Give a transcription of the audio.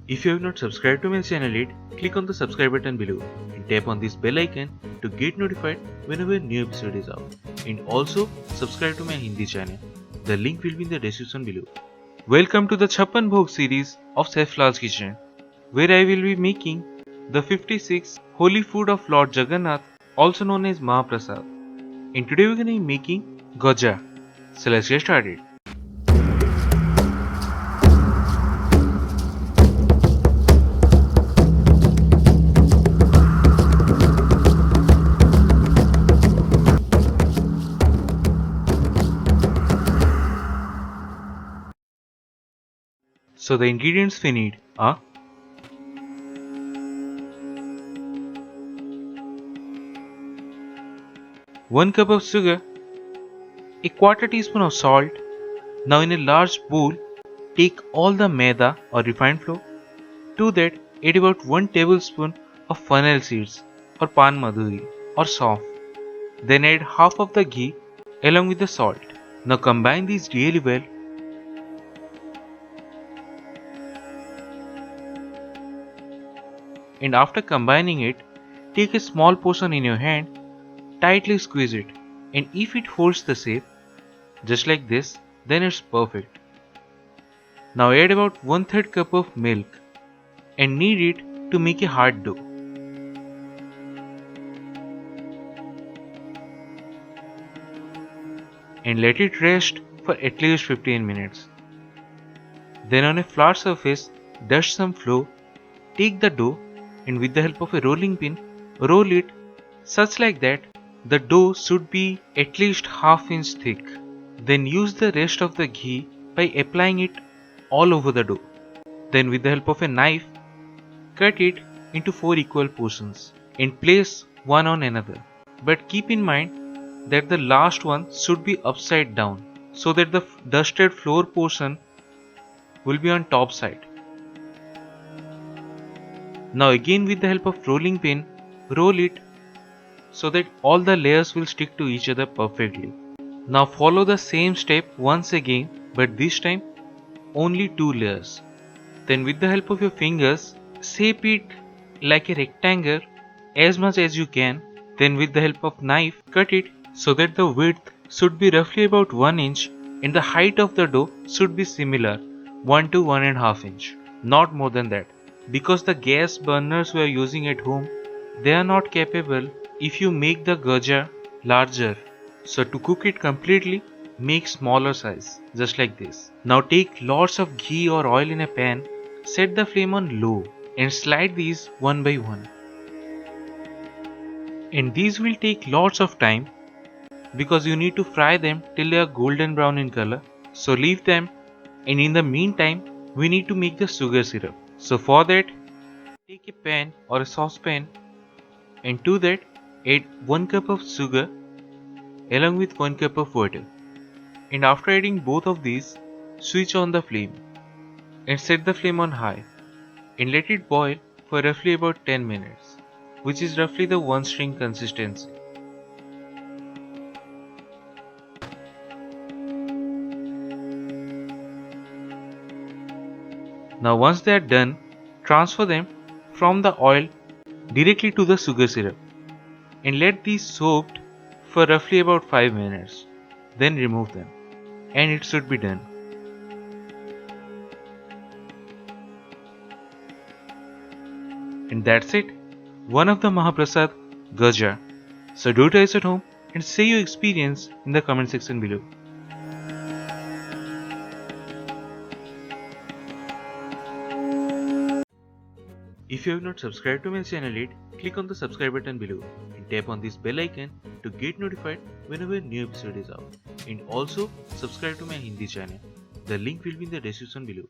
If you have not subscribed to my channel yet, click on the subscribe button below and tap on this bell icon to get notified whenever a new episode is out. And also subscribe to my Hindi channel. The link will be in the description below. Welcome to the CHAPPAN BHOG series of Chef Lall's kitchen, where I will be making the 56th holy food of Lord Jagannath, also known as Mahaprasad. And today we are going to be making Gaja. So let's get started. So the ingredients we need are 1 cup of sugar, a quarter teaspoon of salt. Now in a large bowl, take all the maida or refined flour. To that, add about 1 tablespoon of fennel seeds or pan madhuri or sauf. Then add half of the ghee along with the salt. Now combine these really well. And after combining it, take a small portion in your hand, tightly squeeze it, and if it holds the shape, just like this, then it's perfect. Now add about 1/3 cup of milk and knead it to make a hard dough. And let it rest for at least 15 minutes. Then on a flat surface, dust some flour, take the dough and with the help of a rolling pin, roll it such like that the dough should be at least ½ inch thick. Then use the rest of the ghee by applying it all over the dough. Then with the help of a knife, cut it into 4 equal portions and place one on another. But keep in mind that the last one should be upside down so that the dusted flour portion will be on top side. Now again with the help of rolling pin, roll it so that all the layers will stick to each other perfectly. Now follow the same step once again, but this time only 2 layers. Then with the help of your fingers, shape it like a rectangle as much as you can. Then with the help of knife, cut it so that the width should be roughly about 1 inch and the height of the dough should be similar, 1 to 1½ inch, not more than that. Because the gas burners we are using at home, they are not capable if you make the gaja larger. So to cook it completely, make smaller size, just like this. Now take lots of ghee or oil in a pan, set the flame on low and slide these one by one. And these will take lots of time because you need to fry them till they are golden brown in color. So leave them, and in the meantime we need to make the sugar syrup. So for that, take a pan or a saucepan and to that add 1 cup of sugar along with 1 cup of water. And after adding both of these, switch on the flame and set the flame on high and let it boil for roughly about 10 minutes, which is roughly the 1 string consistency. Now once they are done, transfer them from the oil directly to the sugar syrup and let these soak for roughly about 5 minutes. Then remove them and it should be done. And that's it, one of the Mahaprasad Gaja. So do try it at home and say your experience in the comment section below. If you have not subscribed to my channel yet, click on the subscribe button below and tap on this bell icon to get notified whenever a new episode is out. And also subscribe to my Hindi channel. The link will be in the description below.